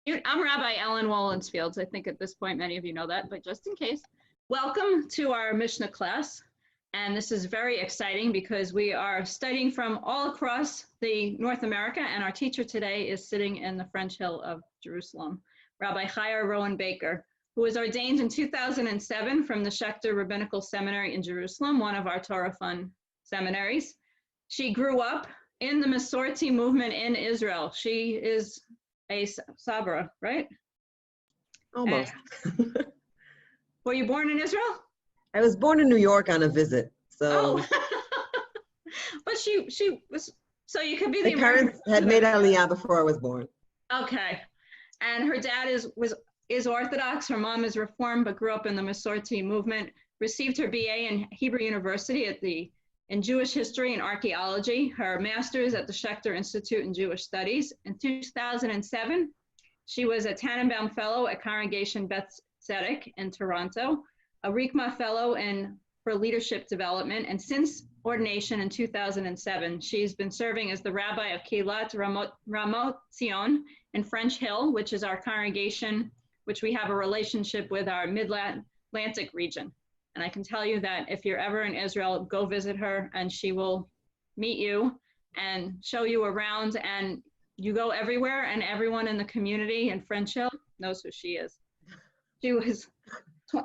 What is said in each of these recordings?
I'm Rabbi Ellen Wollensfields. I think at this point, many of you know that, but just in case. Welcome to our Mishnah class. And this is very exciting because we are studying from all across the North America, and our teacher today is sitting in the French Hill of Jerusalem, Rabbi Chaya Rowen Brown, who was ordained in 2007 from the Schechter Rabbinical Seminary in Jerusalem, one of our Torah Fund seminaries. She grew up in the Masorti movement in Israel. She is a Sabra, right? Almost. Were you born in Israel? I was born in New York on a visit, so. Oh. But she was, so you could be the My parents had made Aliyah before I was born. Okay. And her dad is Orthodox, her mom is Reformed, but grew up in the Masorti movement, received her BA in Hebrew University in Jewish History and Archaeology, her master's at the Schechter Institute in Jewish Studies. In 2007, she was a Tannenbaum Fellow at Congregation Beth Tzedek in Toronto, a Rikma Fellow for Leadership Development, and since ordination in 2007, she's been serving as the Rabbi of Keilat Ramot Zion in French Hill, which is our congregation, which we have a relationship with our Mid-Atlantic region. And I can tell you that if you're ever in Israel, go visit her and she will meet you and show you around, and you go everywhere and everyone in the community in French Hill knows who she is. She was,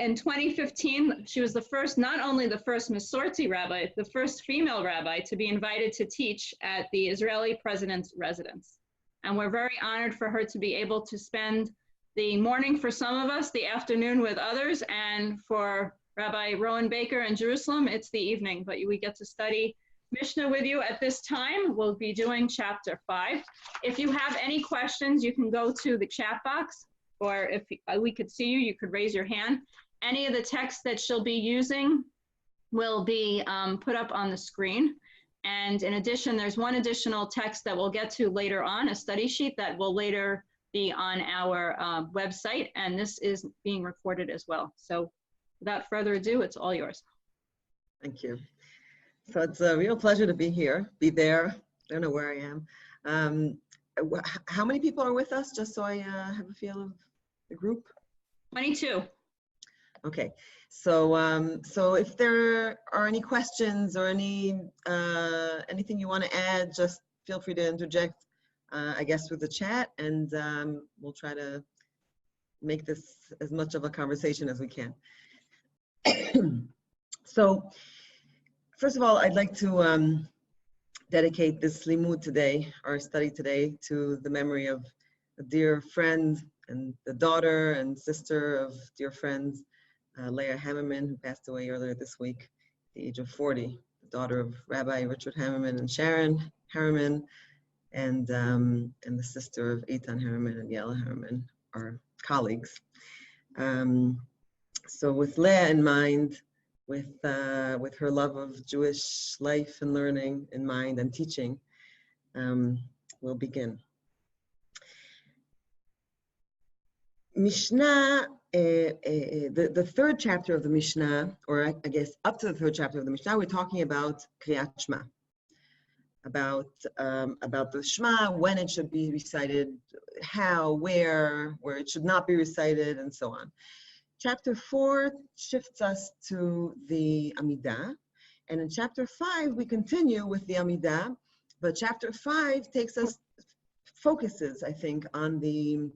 in 2015, she was the first, not only the first Masorti rabbi, the first female rabbi to be invited to teach at the Israeli president's residence. And we're very honored for her to be able to spend the morning for some of us, the afternoon with others, and for Rabbi Rowen Brown in Jerusalem, it's the evening, but we get to study Mishnah with you at this time. We'll be doing chapter 5. If you have any questions, you can go to the chat box, or if we could see you, you could raise your hand. Any of the text that she'll be using will be put up on the screen. And in addition, there's one additional text that we'll get to later on, a study sheet that will later be on our website, and this is being recorded as well. So without further ado, it's all yours. Thank you. So it's a real pleasure to be here, be there. I don't know where I am. How many people are with us, just so I have a feel of the group? 22. Okay, so so if there are any questions or anything you want to add, just feel free to interject, I guess, with the chat, and we'll try to make this as much of a conversation as we can. So, first of all, I'd like to dedicate this limud today, our study today, to the memory of a dear friend and the daughter and sister of dear friends, Leah Hammerman, who passed away earlier this week at the age of 40, the daughter of Rabbi Richard Hammerman and Sharon Hammerman, and the sister of Eitan Hammerman and Yella Hammerman, our colleagues. So with Leah in mind, with her love of Jewish life and learning in mind and teaching, we'll begin. Mishnah, the third chapter of the Mishnah, or I guess up to the third chapter of the Mishnah, we're talking about Kriyat Shema, about the Shema, when it should be recited, how, where it should not be recited, and so on. Chapter 4 shifts us to the Amidah, and in chapter 5 we continue with the Amidah, but chapter 5 focuses, I think, on the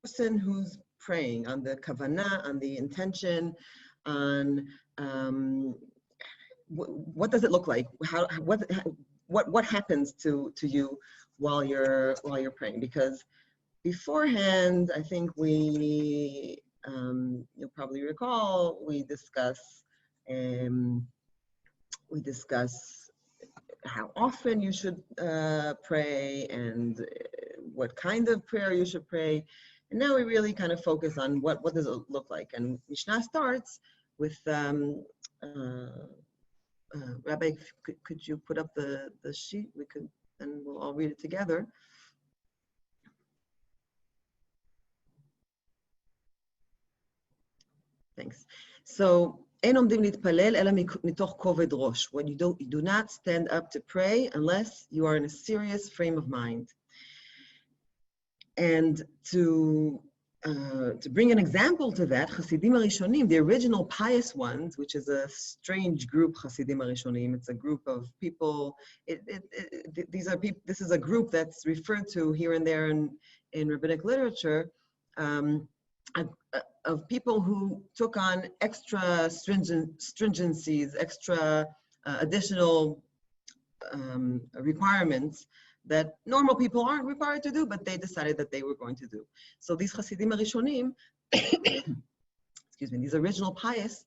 person who's praying, on the kavanah, on the intention, on what does it look like? What happens to you while you're praying? Because beforehand, I think you'll probably recall, we discuss how often you should pray and what kind of prayer you should pray. And now we really kind of focus on what does it look like. And Mishnah starts with, Rabbi, could you put up the sheet? And we'll all read it together. Thanks. So, when you do not stand up to pray unless you are in a serious frame of mind. And to bring an example to that, Hasidim Arishonim, the original pious ones, which is a strange group, Hasidim Arishonim, it's a group of people, this is a group that's referred to here and there in rabbinic literature, of people who took on extra stringencies, extra additional requirements that normal people aren't required to do, but they decided that they were going to do. So these Hasidim Arishonim, excuse me, these original pious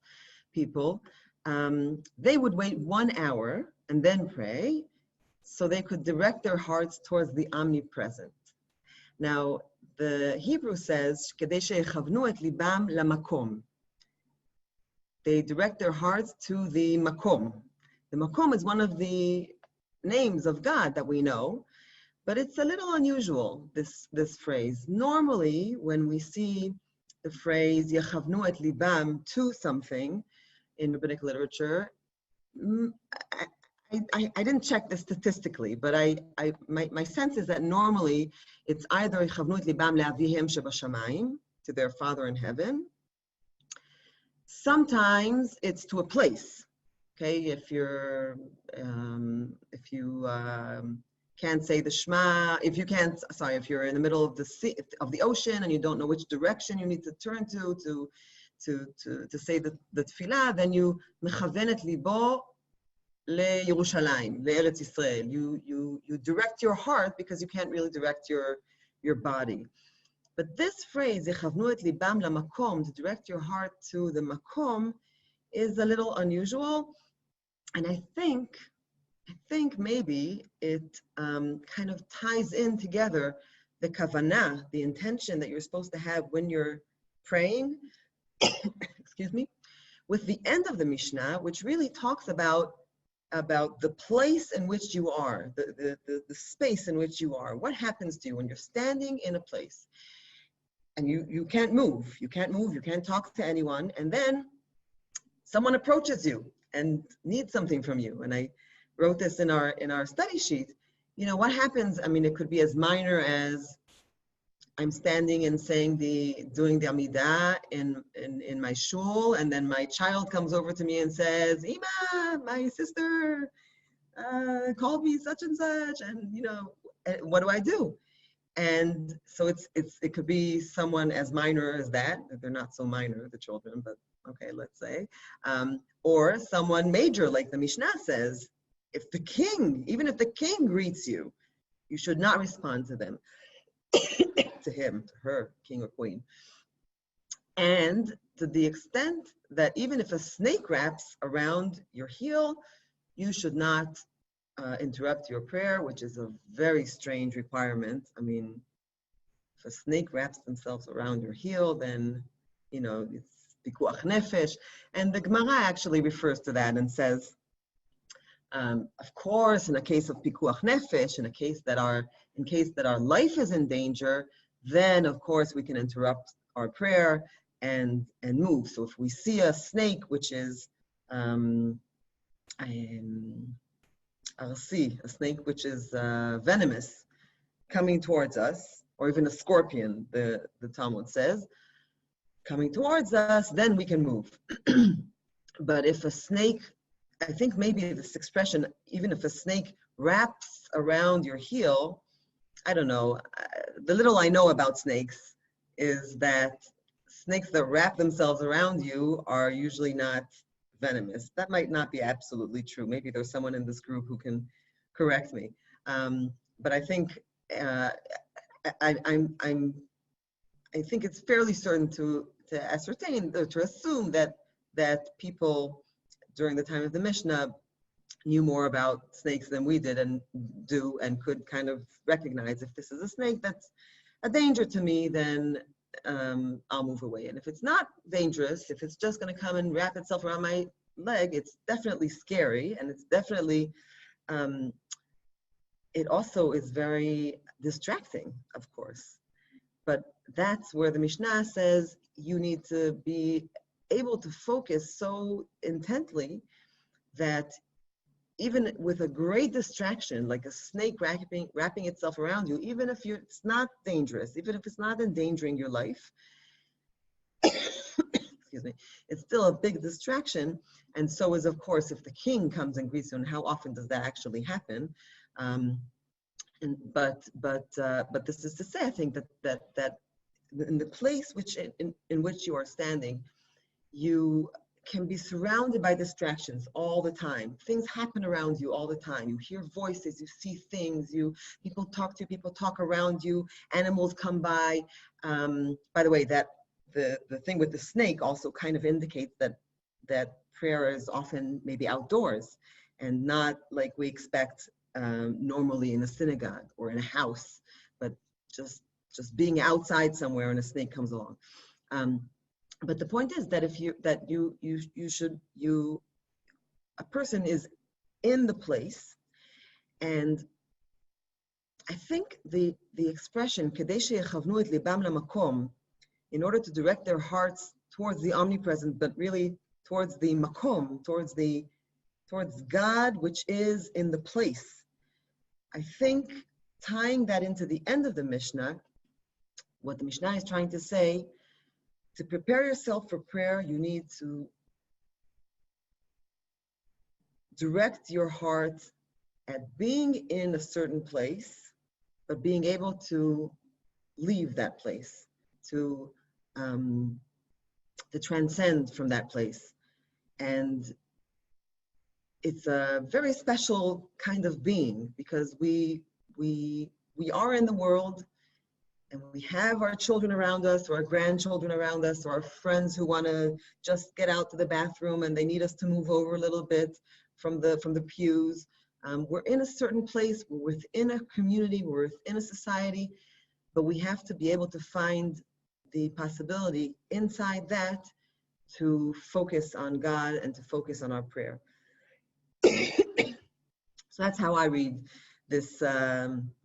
people, they would wait 1 hour and then pray, so they could direct their hearts towards the omnipresent. Now, the Hebrew says, "Kedei sheyechavnu et libam lamakom." They direct their hearts to the makom. The makom is one of the names of God that we know, but it's a little unusual, this phrase. Normally, when we see the phrase yechavnu et libam to something in rabbinic literature, I didn't check this statistically, but my sense is that normally it's either yechavnu et libam le'avihim shebashamayim, to their Father in heaven. Sometimes it's to a place. Okay, if you can't say the Shema, if you're in the middle of the sea, of the ocean, and you don't know which direction you need to turn to say the tefillah, then you mechaven et libo leYerushalayim, leEretz Yisrael. You direct your heart because you can't really direct your body. But this phrase, yechavnu et libam lamakom, to direct your heart to the makom, is a little unusual. And I think maybe it kind of ties in together the kavanah, the intention that you're supposed to have when you're praying, excuse me, with the end of the Mishnah, which really talks about the place in which you are, the space in which you are. What happens to you when you're standing in a place and you can't move, you can't talk to anyone, and then someone approaches you and needs something from you. And I wrote this in our study sheet. You know, what happens, I mean, it could be as minor as I'm standing and doing the Amidah in my shul, and then my child comes over to me and says, "Ima, my sister called me such and such," and you know, what do I do? And so it could be someone as minor as that. They're not so minor, the children, but okay, let's say, or someone major, like the Mishnah says, even if the king greets you, you should not respond to them, to him, to her, king or queen. And to the extent that even if a snake wraps around your heel, you should not interrupt your prayer, which is a very strange requirement. I mean, if a snake wraps themselves around your heel, then, you know, it's pikuach nefesh. And the Gemara actually refers to that and says, of course, in a case of pikuach nefesh, in case that our life is in danger, then of course we can interrupt our prayer and move. So if we see a snake, which is a snake which is venomous, coming towards us, or even a scorpion, the Talmud says, coming towards us, then we can move. But if a snake, I think maybe this expression, even if a snake wraps around your heel, I don't know, the little I know about snakes is that snakes that wrap themselves around you are usually not venomous. That might not be absolutely true. Maybe there's someone in this group who can correct me. But I think I think it's fairly certain to ascertain, or to assume that people during the time of the Mishnah knew more about snakes than we did and could kind of recognize, if this is a snake that's a danger to me, then I'll move away. And if it's not dangerous, if it's just going to come and wrap itself around my leg, it's definitely scary, and it's definitely, it also is very distracting, of course. But that's where the Mishnah says you need to be able to focus so intently that even with a great distraction, like a snake wrapping itself around you, even if it's not dangerous, even if it's not endangering your life, excuse me, it's still a big distraction. And so is, of course, if the king comes and greets you, and how often does that actually happen? But this is to say, I think that in the place in which you are standing, you can be surrounded by distractions all the time. Things happen around you all the time. You hear voices, you see things, people talk to you, people talk around you, animals come by. By the way, that the thing with the snake also kind of indicates that prayer is often maybe outdoors and not like we expect normally in a synagogue or in a house, but just being outside somewhere and a snake comes along. But the point is that a person is in the place, and I think the expression "Kedei sheyechavnu et libam lamakom," in order to direct their hearts towards the omnipresent, but really towards the makom, towards God, which is in the place. I think tying that into the end of the Mishnah, what the Mishnah is trying to say, to prepare yourself for prayer, you need to direct your heart at being in a certain place, but being able to leave that place, to transcend from that place. And it's a very special kind of being, because we are in the world, and we have our children around us, or our grandchildren around us, or our friends who want to just get out to the bathroom and they need us to move over a little bit from the pews. We're in a certain place, we're within a community, we're within a society, but we have to be able to find the possibility inside that to focus on God and to focus on our prayer. So that's how I read this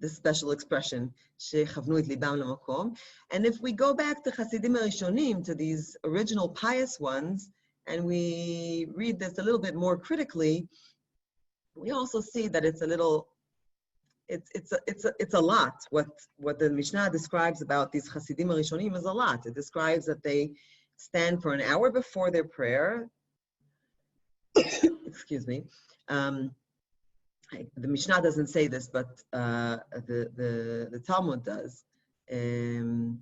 special expression, sheyechavnu et libam lamakom. And if we go back to Hasidim Rishonim, to these original pious ones, and we read this a little bit more critically, we also see that it's a lot. What the Mishnah describes about these Hasidim Rishonim is a lot. It describes that they stand for an hour before their prayer. Excuse me. The Mishnah doesn't say this, but the Talmud does. I'm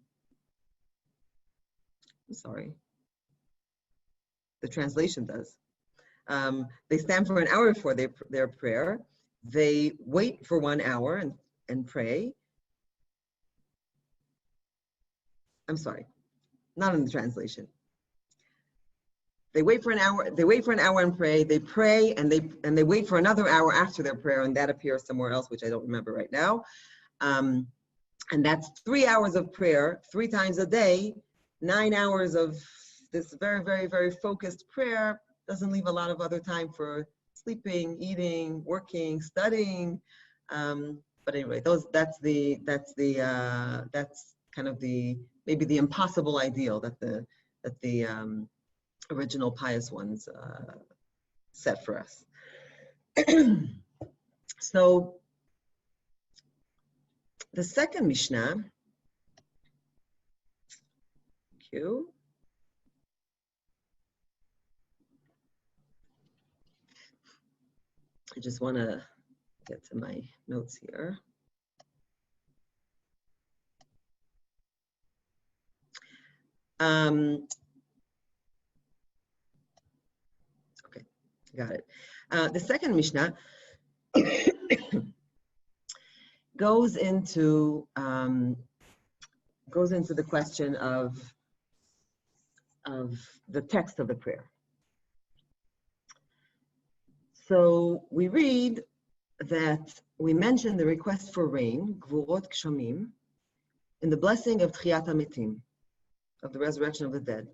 sorry. The translation does. They stand for an hour before their prayer. They wait for 1 hour and pray. I'm sorry, not in the translation. They wait for an hour. They wait for an hour and pray. They pray and they wait for another hour after their prayer, and that appears somewhere else, which I don't remember right now. And that's 3 hours of prayer, 3 times a day. 9 hours of this very, very, very focused prayer. Doesn't leave a lot of other time for sleeping, eating, working, studying. But anyway, that's kind of maybe the impossible ideal that the original pious ones set for us. So the second Mishnah, thank you. I just want to get to my notes here. Okay, got it. The second Mishnah goes into the question of the text of the prayer. So we read that we mention the request for rain, gvurot kshamim, in the blessing of Tchiyat HaMetim, of the resurrection of the dead.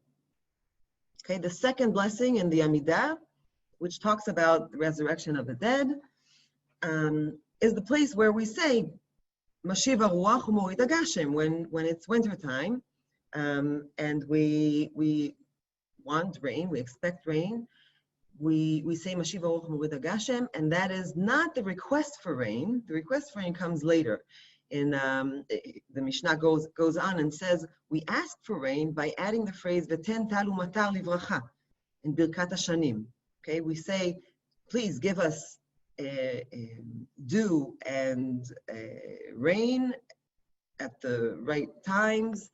Okay, the second blessing in the Amidah, which talks about the resurrection of the dead, is the place where we say, Mashiv HaRuach U'Morid HaGashem, when it's wintertime, and we want rain, we expect rain. we say Mashiva Orchim with Agashem, and that is not the request for rain. The request for rain comes later. In the Mishnah goes on and says we ask for rain by adding the phrase V'ten talu matar livracha in Birkat Hashanim. Okay, we say, please give us dew and rain at the right times,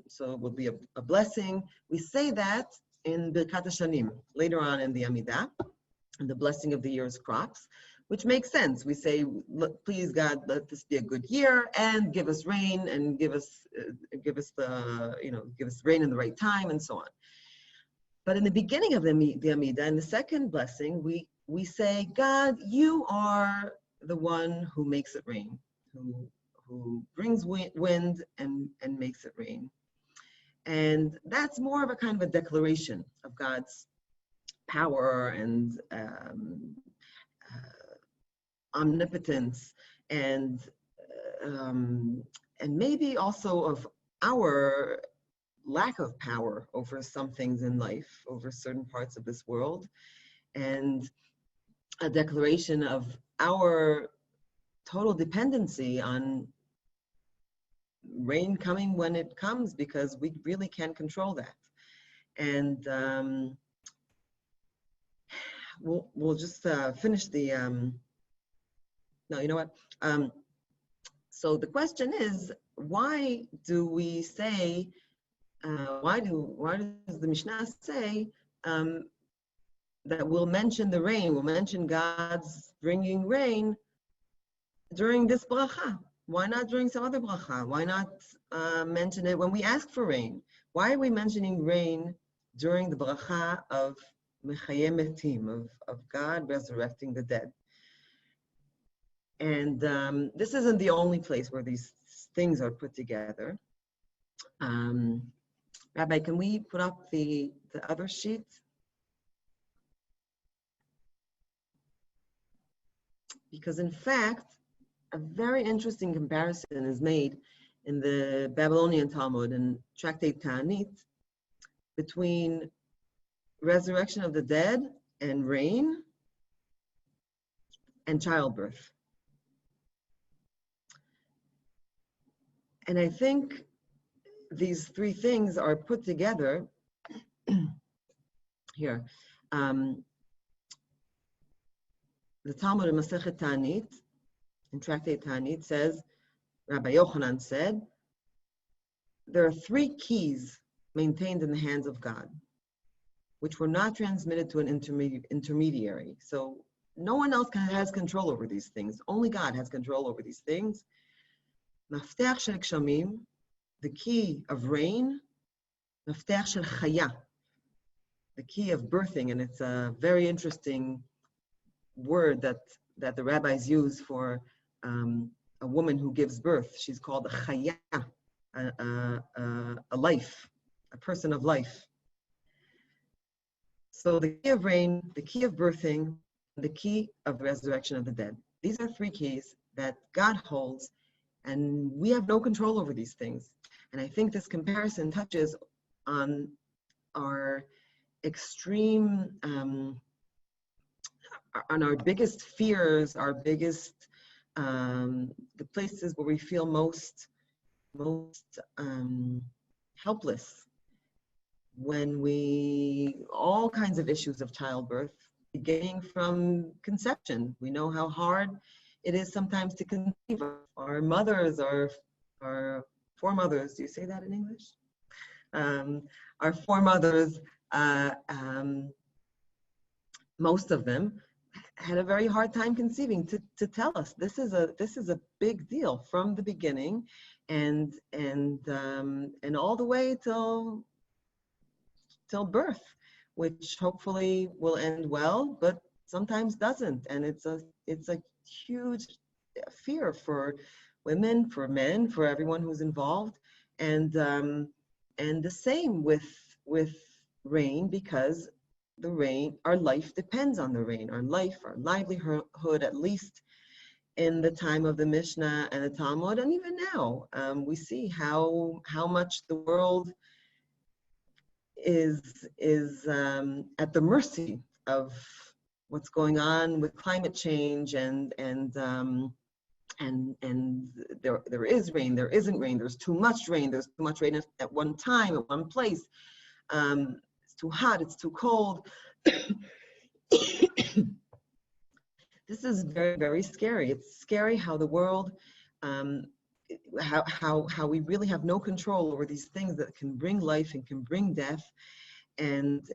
so it will be a blessing. We say that in Birkat Hashanim, later on in the Amidah, and the blessing of the year's crops, which makes sense. We say, please God, let this be a good year, and give us rain, and give us rain in the right time, and so on. But in the beginning of the Amidah, in the second blessing, we say, God, you are the one who makes it rain, who brings wind and makes it rain. And that's more of a kind of a declaration of God's power and omnipotence, and maybe also of our lack of power over some things in life, over certain parts of this world, and a declaration of our total dependency on rain coming when it comes, because we really can't control that. And we'll just finish the no, you know what, so the question is, why do we say why does the Mishnah say that we'll mention the rain, we'll mention God's bringing rain during this bracha? Why not during some other bracha? Why not mention it when we ask for rain? Why are we mentioning rain during the bracha of Mechayeh Metim, of God resurrecting the dead? And this isn't the only place where these things are put together. Rabbi, can we put up the other sheet? Because in fact, a very interesting comparison is made in the Babylonian Talmud and Tractate Ta'anit between resurrection of the dead and rain and childbirth. And I think these three things are put together here. The Talmud in Masechet Ta'anit, in Tractate Ta'anit, says, Rabbi Yochanan said, there are three keys maintained in the hands of God, which were not transmitted to an intermediary. So no one else has control over these things. Only God has control over these things. Mafteach shel gshamim, the key of rain. Mafteach shel chaya, the key of birthing, and it's a very interesting word that the rabbis use for a woman who gives birth. She's called a chaya, a life, a person of life. So the key of rain, the key of birthing, the key of resurrection of the dead. These are three keys that God holds, and we have no control over these things. And I think this comparison touches on our extreme, on our biggest fears, our biggest, the places where we feel most helpless, when all kinds of issues of childbirth, beginning from conception. We know how hard it is sometimes to conceive. Our mothers, our foremothers, do you say that in English? Our foremothers, most of them, had a very hard time conceiving, to tell us this is a big deal from the beginning, and all the way till birth, which hopefully will end well, but sometimes doesn't. And it's a huge fear for women, for men, for everyone who's involved, and the same with rain, because the rain, our life depends on the rain. Our life, our livelihood, at least in the time of the Mishnah and the Talmud, and even now, we see how much the world is at the mercy of what's going on with climate change, and there is rain, there isn't rain, there's too much rain, there's too much rain at one time, at one place. It's too hot, it's too cold. This is very, very scary. It's scary how the world, how we really have no control over these things that can bring life and can bring death, and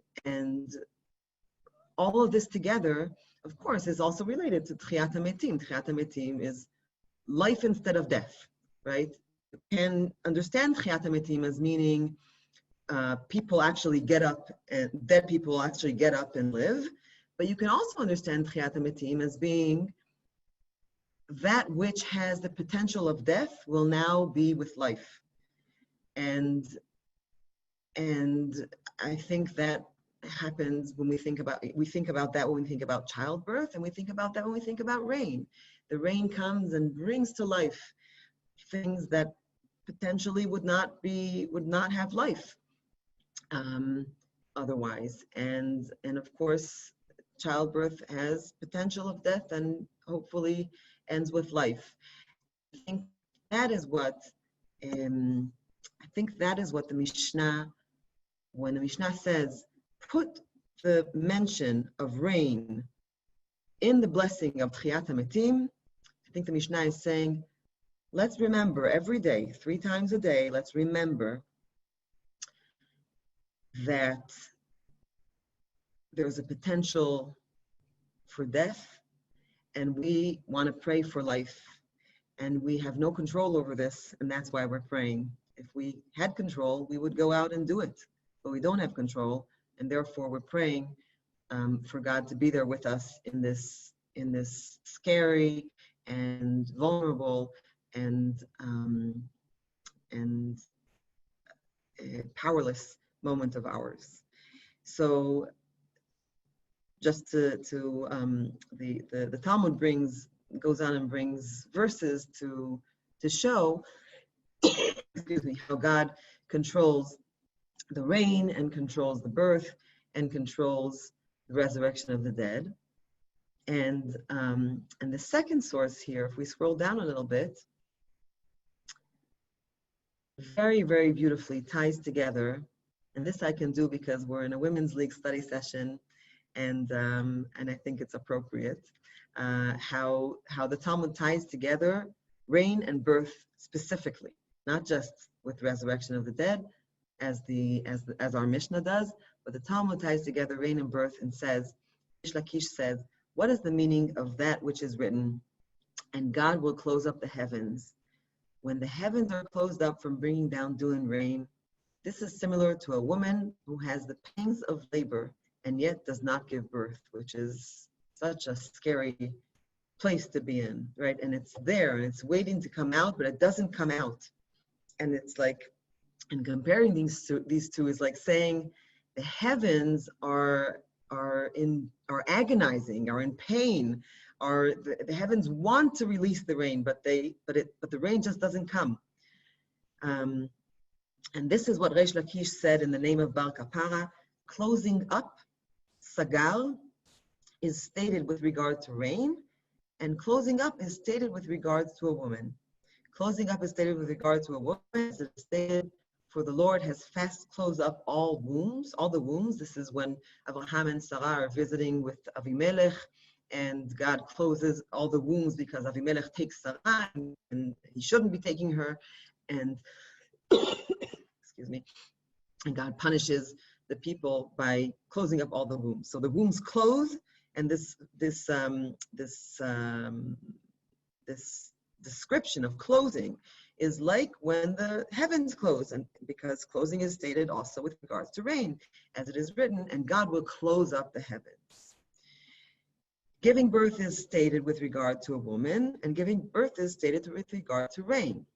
all of this together, of course, is also related to Tchiyat HaMetim. Tchiyat HaMetim is life instead of death, right? You can understand Tchiyat HaMetim as meaning people actually get up, and dead people actually get up and live. But you can also understand Tchiyat HaMetim as being that which has the potential of death will now be with life. And I think that happens when we think about that when we think about childbirth, and we think about that when we think about rain. The rain comes and brings to life things that potentially would not have life otherwise. And of course, childbirth has potential of death and hopefully ends with life. I think that is what the Mishnah, when the Mishnah says, put the mention of rain in the blessing of Tchiyat HaMetim, I think the Mishnah is saying, let's remember every day, 3 times a day, let's remember that there's a potential for death, and we want to pray for life, and we have no control over this, and that's why we're praying. If we had control, we would go out and do it, but we don't have control, and therefore we're praying for God to be there with us in this scary and vulnerable and powerless moment of ours. So just the Talmud goes on and brings verses to show excuse me, how God controls the rain and controls the birth and controls the resurrection of the dead. And the second source here, if we scroll down a little bit, very, very beautifully ties together, and this I can do because we're in a Women's League study session, and I think it's appropriate, how the Talmud ties together rain and birth specifically, not just with resurrection of the dead, as our Mishnah does, but the Talmud ties together rain and birth and says, Rish Lakish says, what is the meaning of that which is written, and God will close up the heavens? When the heavens are closed up from bringing down dew and rain, this is similar to a woman who has the pangs of labor and yet does not give birth, which is such a scary place to be in, right? And it's there and it's waiting to come out, but it doesn't come out. And it's like, and comparing these two is like saying the heavens are agonizing, are in pain, the heavens want to release the rain, but the rain just doesn't come. And this is what Reish Lakish said in the name of Bar Kapara. Closing up, sagal, is stated with regard to rain, and closing up is stated with regards to a woman. Closing up is stated with regard to a woman, as it is stated, for the Lord has fast closed up all the wombs. This is when Abraham and Sarah are visiting with Avimelech, and God closes all the wombs because Avimelech takes Sarah, and he shouldn't be taking her, and excuse me, and God punishes the people by closing up all the wombs. So the wombs close, and this description of closing is like when the heavens close, and because closing is stated also with regards to rain, as it is written, and God will close up the heavens. Giving birth is stated with regard to a woman, and giving birth is stated with regard to rain.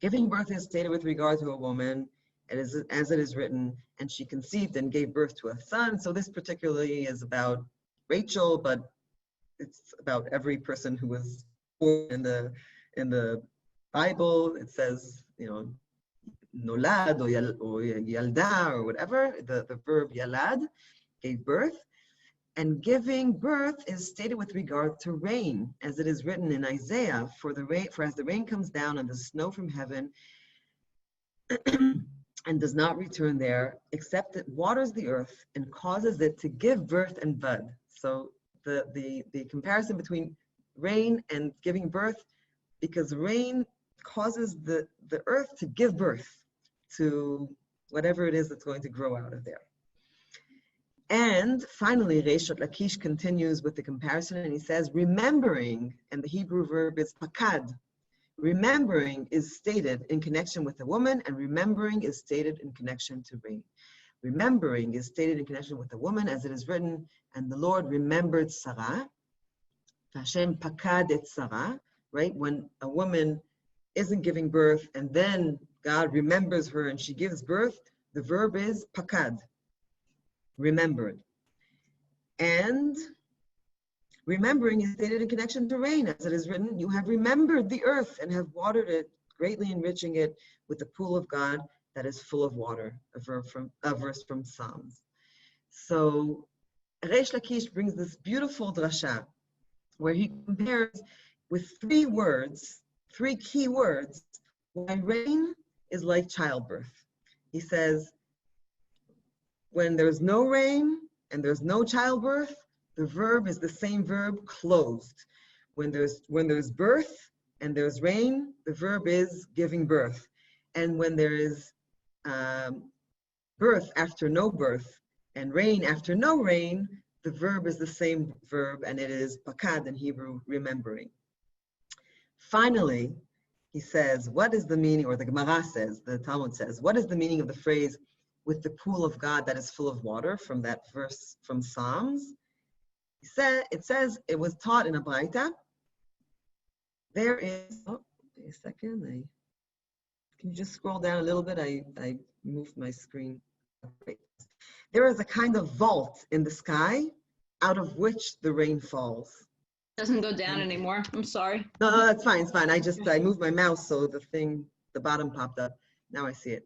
Giving birth is stated with regard to a woman, as it is written, and she conceived and gave birth to a son. So this particularly is about Rachel, but it's about every person who was born in the Bible. It says, nolad or yalda or whatever, the verb yalad, gave birth. And giving birth is stated with regard to rain, as it is written in Isaiah, for as the rain comes down and the snow from heaven and does not return there, except it waters the earth and causes it to give birth and bud. So the comparison between rain and giving birth, because rain causes the earth to give birth to whatever it is that's going to grow out of there. And finally, Reish Lakish continues with the comparison, and he says, remembering, and the Hebrew verb is pakad. Remembering is stated in connection with a woman, and remembering is stated in connection to rain. Remembering is stated in connection with a woman, as it is written, and the Lord remembered Sarah. Hashem pakad et Sarah, right? When a woman isn't giving birth, and then God remembers her and she gives birth, the verb is pakad. Remembered. And remembering is stated in connection to rain, as it is written, you have remembered the earth and have watered it, greatly enriching it with the pool of God that is full of water, a verse from Psalms. So Reish Lakish brings this beautiful drasha where he compares with three key words, why rain is like childbirth. He says, when there's no rain and there's no childbirth, the verb is the same verb, closed. When there's birth and there's rain, the verb is giving birth. And when there is birth after no birth and rain after no rain, the verb is the same verb, and it is pakad in Hebrew, remembering. Finally, he says, what is the meaning, or the Gemara says, the Talmud says, what is the meaning of the phrase, with the pool of God that is full of water, from that verse from Psalms? It says it was taught in a Braita. There is, wait a second, can you just scroll down a little bit? I moved my screen. There is a kind of vault in the sky out of which the rain falls. Doesn't go down anymore. I'm sorry. No, that's fine. It's fine. I moved my mouse so the bottom popped up. Now I see it.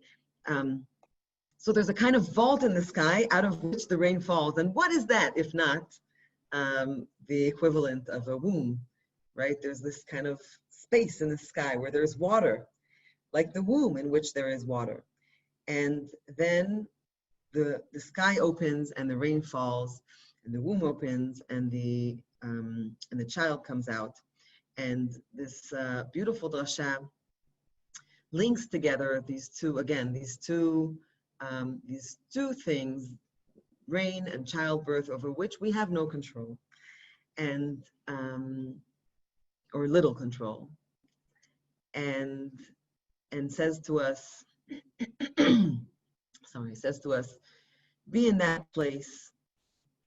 So there's a kind of vault in the sky out of which the rain falls. And what is that if not the equivalent of a womb, right? There's this kind of space in the sky where there's water, like the womb in which there is water. And then the sky opens and the rain falls, and the womb opens and the child comes out. And this beautiful drasha links together these two things, rain and childbirth, over which we have no control, and or little control, and says to us, says to us, be in that place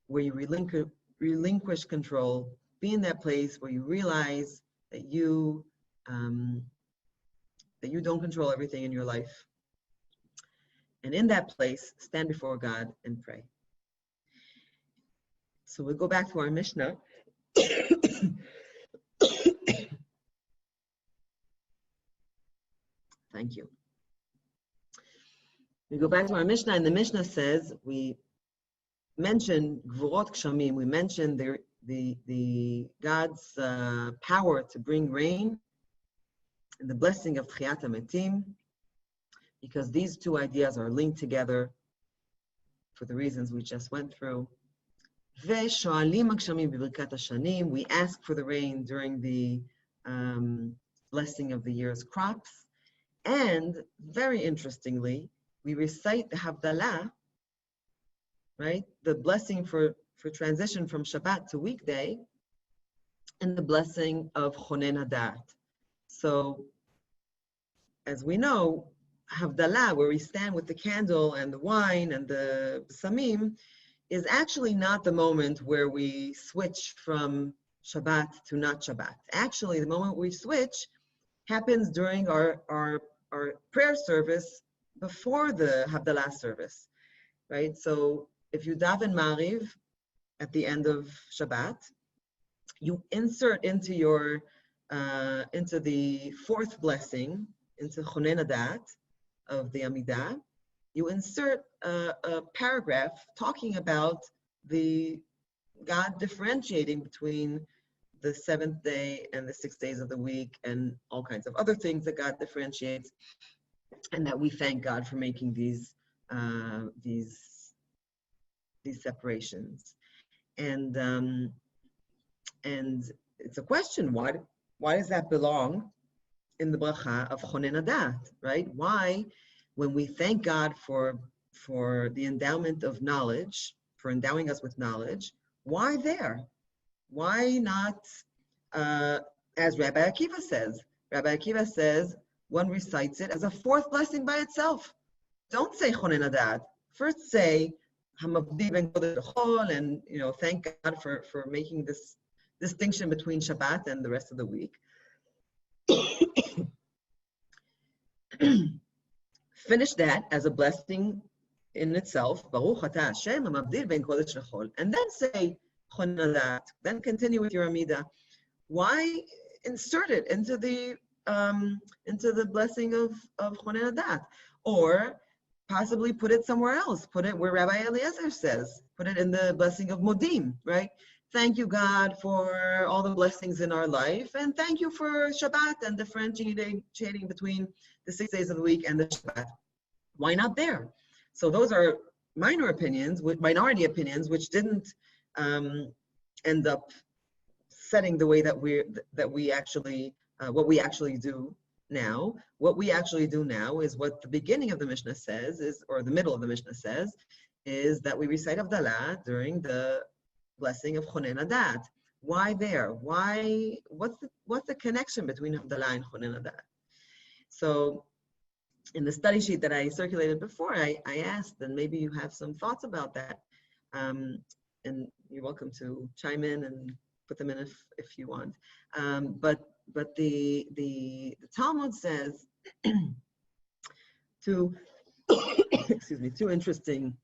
where you relinquish control, be in that place where you realize that you don't control everything in your life. And in that place, stand before God and pray. So we'll go back to our Mishnah. Thank you. We go back to our Mishnah, and the Mishnah says, we mentioned Gvurot Kshamim, we mentioned the God's power to bring rain and the blessing of Tchiyat HaMetim, because these two ideas are linked together for the reasons we just went through. Ve'shoalim hagshamim b'birkat hashanim, we ask for the rain during the blessing of the year's crops. And very interestingly, we recite the Havdalah, right? The blessing for transition from Shabbat to weekday, and the blessing of Chonen Hadat. So, as we know, Havdalah, where we stand with the candle and the wine and the samim, is actually not the moment where we switch from Shabbat to not Shabbat. Actually, the moment we switch happens during our prayer service before the Havdalah service, right? So if you daven Mariv at the end of Shabbat, you insert into your into the fourth blessing, into Chonen Hadat, the Amidah, you insert a paragraph talking about the God differentiating between the seventh day and the 6 days of the week and all kinds of other things that God differentiates, and that we thank God for making these separations. And it's a question: why does that belong in the bracha of Chonen Adat, right? Why, when we thank God for the endowment of knowledge, for endowing us with knowledge, why there? Why not, as Rabbi Akiva says? Rabbi Akiva says one recites it as a fourth blessing by itself. Don't say Chonen Adat. First say Hamavdi ben Kodesh L'chol, and thank God for making this distinction between Shabbat and the rest of the week. Finish that as a blessing in itself, Baruch Ata Hashem Hamavdil ben Kodesh L'chol, and then say Chonen Adat. Then continue with your Amidah. Why insert it into the blessing of Chonen Adat, or possibly put it somewhere else? Put it where Rabbi Eliezer says. Put it in the blessing of Modim, right? Thank you, God, for all the blessings in our life, and thank you for Shabbat and differentiating between the 6 days of the week and the Shabbat. Why not there? So those are minority opinions, which didn't end up setting the way that we actually what we actually do now. What we actually do now is what the beginning of the Mishnah says or the middle of the Mishnah says, is that we recite Havdalah during the blessing of Chonen Adat. Why there? Why? What's the connection between Havdalah and Chonen Adat? So, in the study sheet that I circulated before, I asked, and maybe you have some thoughts about that, and you're welcome to chime in and put them in if you want. But the Talmud says two interesting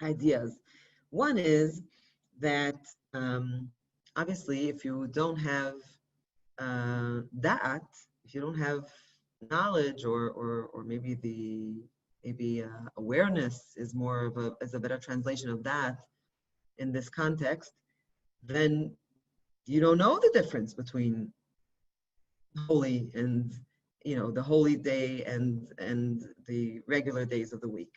ideas. One is that obviously, if you don't have da'at, if you don't have knowledge, or maybe awareness is a better translation of that in this context, then you don't know the difference between holy and the holy day and the regular days of the week.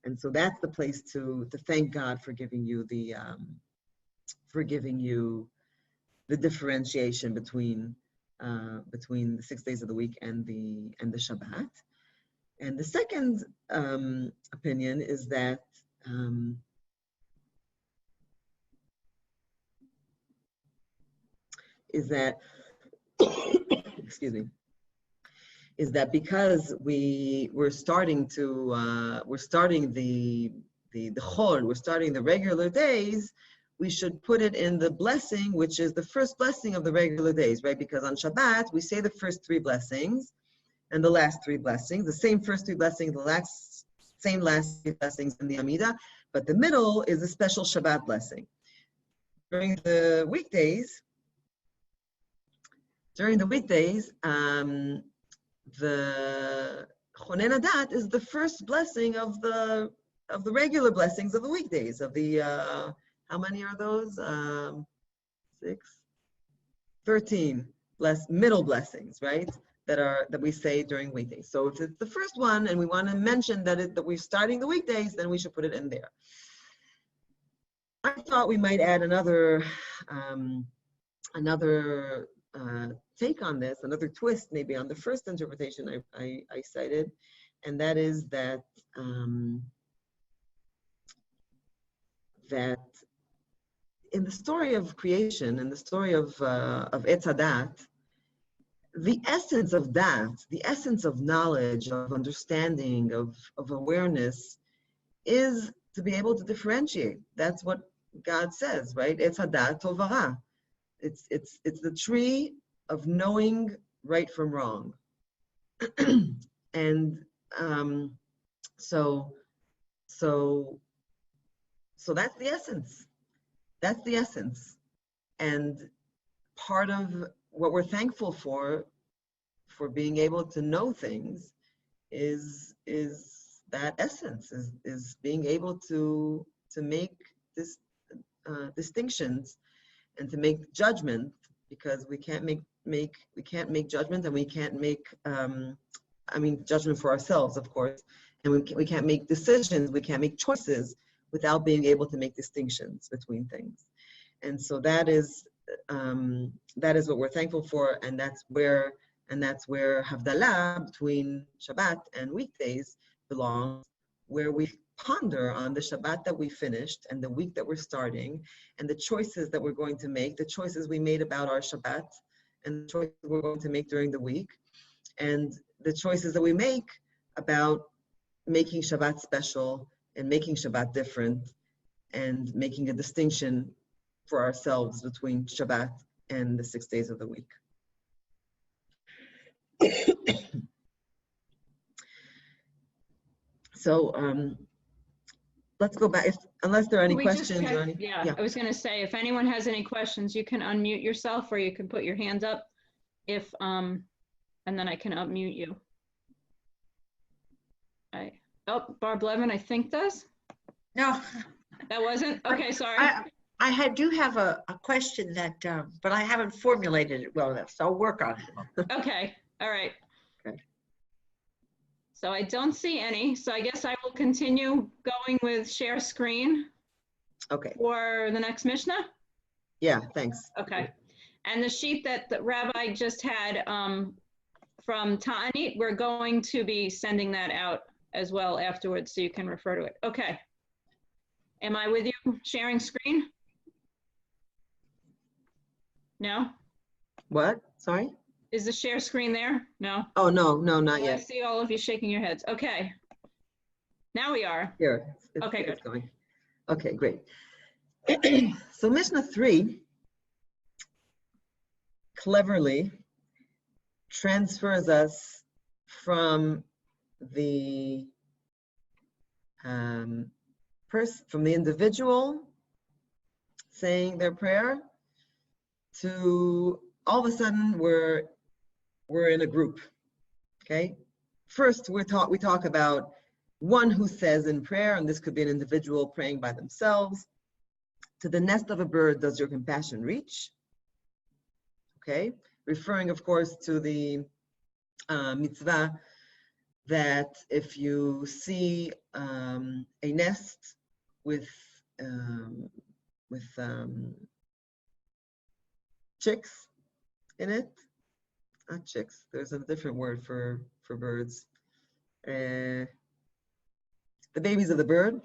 And so that's the place to thank God for giving you the differentiation between the 6 days of the week and the Shabbat. And the second opinion is that excuse me, is that because we're starting the chol, we're starting the regular days, we should put it in the blessing, which is the first blessing of the regular days, right? Because on Shabbat, we say the first 3 blessings and the last 3 blessings, the same first 3 blessings, the same last 3 blessings in the Amidah, but the middle is a special Shabbat blessing. During the weekdays, the Chonen Adat is the first blessing of the regular blessings of the weekdays, of the how many are those? 13 middle blessings, right? That we say during weekdays. So if it's the first one and we want to mention that we're starting the weekdays, then we should put it in there. I thought we might add another take on this, another twist maybe on the first interpretation I cited, and that is that that in the story of creation, in the story of Etz Hadat, the essence of that, the essence of knowledge, of understanding, of awareness, is to be able to differentiate. That's what God says, right? Etz Hadat Tovara. It's the tree of knowing right from wrong. And so that's the essence. That's the essence. And part of what we're thankful for being able to know things, is that essence, is being able to make this distinctions and to make judgment, because we can't make judgment, and we can't make judgment for ourselves, of course, and we can't make decisions, we can't make choices without being able to make distinctions between things. And so that is what we're thankful for, and that's where Havdalah between Shabbat and weekdays belongs, where we ponder on the Shabbat that we finished and the week that we're starting, and the choices that we're going to make, the choices we made about our Shabbat, and the choices we're going to make during the week, and the choices that we make about making Shabbat special and making Shabbat different, and making a distinction for ourselves between Shabbat and the 6 days of the week. So let's go back, unless there are any questions. I was going to say, if anyone has any questions, you can unmute yourself, or you can put your hands up, and then I can unmute you. Barb Levin, I think does. No, that wasn't okay. Sorry. I do have a question that, but I haven't formulated it well enough, so I'll work on it. Okay. All right. Okay. So I don't see any. So I guess I will continue going with share screen. Okay. For the next Mishnah. Yeah. Thanks. Okay. And the sheet that the Rabbi just had from Ta'anit, we're going to be sending that out as well afterwards, so you can refer to it. Okay. Am I with you sharing screen? No? What? Sorry? Is the share screen there? No? Oh, no, not yet. I see all of you shaking your heads. Okay. Now we are. Here. Okay, good. It's going. Okay, great. So Mishnah 3 cleverly transfers us from the from the individual saying their prayer to all of a sudden we're in a group. Okay, first we talk about one who says in prayer, and this could be an individual praying by themselves. To the nest of a bird does your compassion reach? Okay, referring of course to the mitzvah that if you see a nest with chicks in it, not chicks, there's a different word for birds, the babies of the bird,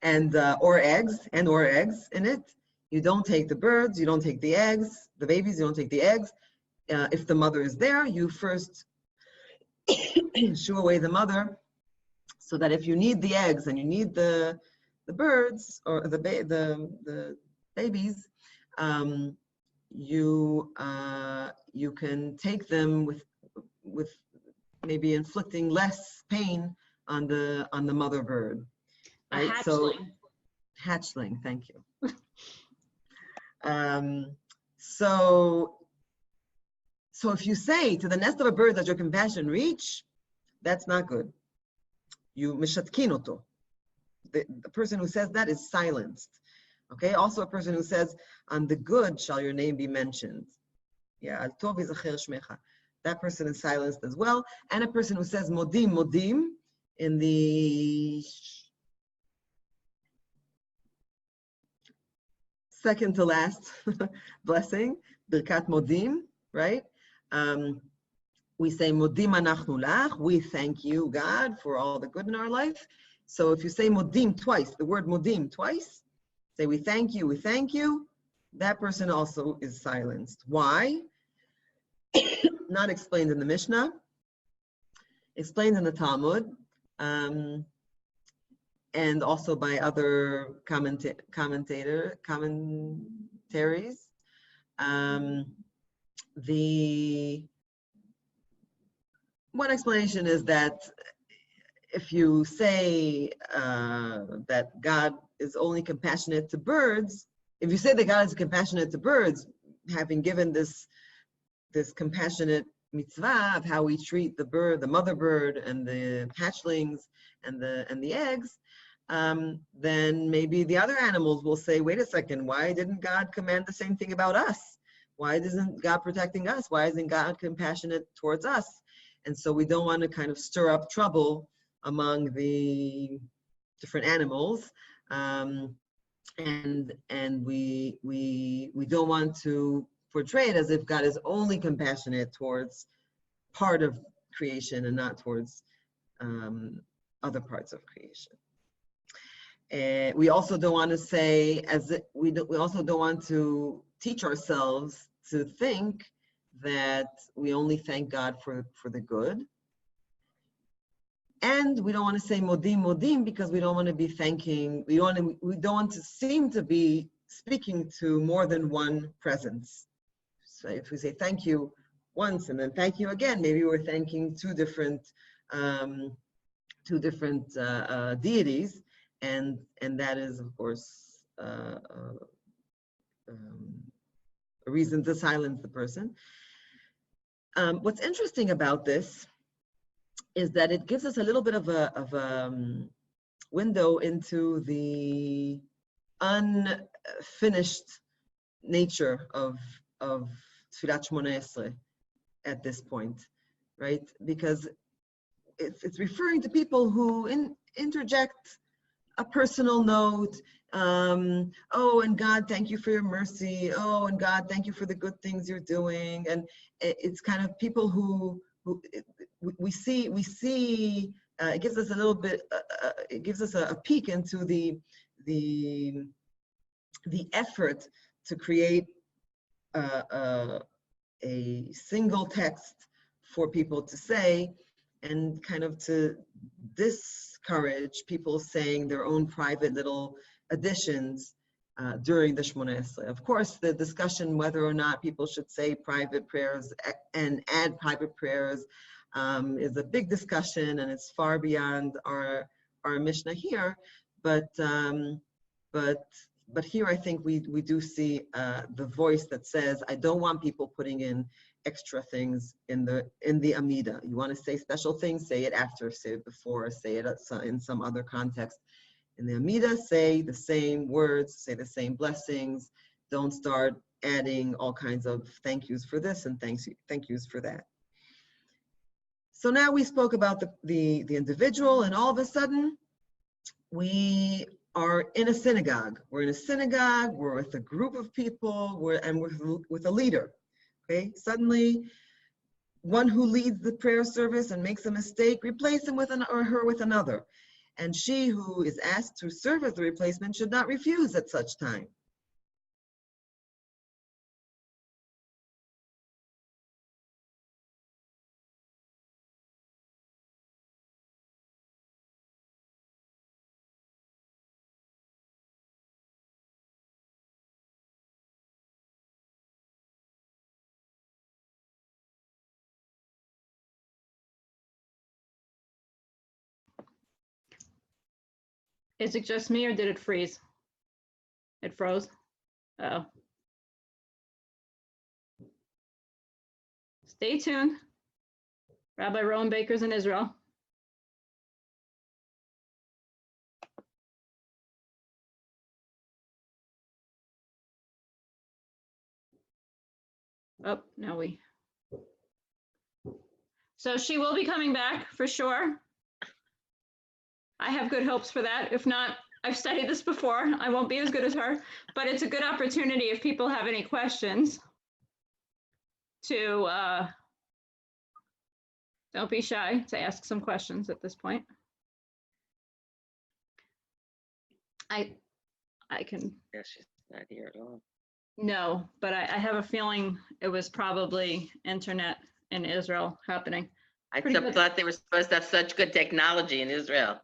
and or eggs in it, you don't take the birds, you don't take the eggs, the babies, you don't take the eggs. If the mother is there, you first shoo away the mother, so that if you need the eggs and you need the birds or the babies, you can take them with maybe inflicting less pain on the mother bird. Right? A hatchling. So, hatchling, thank you. So if you say to the nest of a bird does your compassion reach, that's not good. You mishatkin oto. The person who says that is silenced. Okay. Also, a person who says, "On the good shall your name be mentioned." Yeah, al tov yizacher shmecha. That person is silenced as well. And a person who says modim modim in the second to last blessing, birkat modim, right? We say modim anachnu lach, we thank you, God, for all the good in our life. So if you say modim twice, the word modim twice, say we thank you, that person also is silenced. Why? Not explained in the Mishnah, explained in the Talmud, and also by other commentaries. One explanation is that if you say that God is only compassionate to birds, if you say that God is compassionate to birds, having given this compassionate mitzvah of how we treat the bird, the mother bird, and the hatchlings and the eggs, then maybe the other animals will say, wait a second, why didn't God command the same thing about us? Why isn't God protecting us? Why isn't God compassionate towards us? And so we don't want to kind of stir up trouble among the different animals. And we don't want to portray it as if God is only compassionate towards part of creation and not towards other parts of creation. We also don't want to say, we also don't want to teach ourselves to think that we only thank God for the good. And we don't want to say modim modim because we don't want to be thanking, we don't want to seem to be speaking to more than one presence. So if we say thank you once and then thank you again, maybe we're thanking two different deities, and that is of course a reason to silence the person. What's interesting about this is that it gives us a little bit of a window into the unfinished nature of Tfilat Shmoneh Esrei at this point, right? Because it's referring to people who interject a personal note. Oh, and God, thank you for your mercy. Oh, and God, thank you for the good things you're doing. And it's kind of people who we see. It gives us a little bit. It gives us a peek into the effort to create a single text for people to say, and kind of to discourage people saying their own private little additions during the Shmoneh Esrei. Of course, the discussion whether or not people should say private prayers and add private prayers is a big discussion, and it's far beyond our Mishnah here. But here I think we do see the voice that says, I don't want people putting in extra things in the Amida. You want to say special things, say it after, say it before, say it in some other context. In the Amida, say the same words, say the same blessings. Don't start adding all kinds of thank yous for this and thank yous for that. So now we spoke about the individual, and all of a sudden we are in a synagogue. We're in a synagogue, we're with a group of people, we're with a leader. Okay, suddenly one who leads the prayer service and makes a mistake, replace him with her with another. And she who is asked to serve as the replacement should not refuse at such time. Is it just me or did it freeze? It froze? Uh-oh. Stay tuned. Rabbi Rowen Baker's in Israel. Oh, now we. So she will be coming back for sure. I have good hopes for that. If not, I've studied this before. I won't be as good as her, but it's a good opportunity if people have any questions to, don't be shy to ask some questions at this point. I can. Yeah, she's not here at all. No, but I have a feeling it was probably internet in Israel happening. I Pretty thought they were supposed to have such good technology in Israel.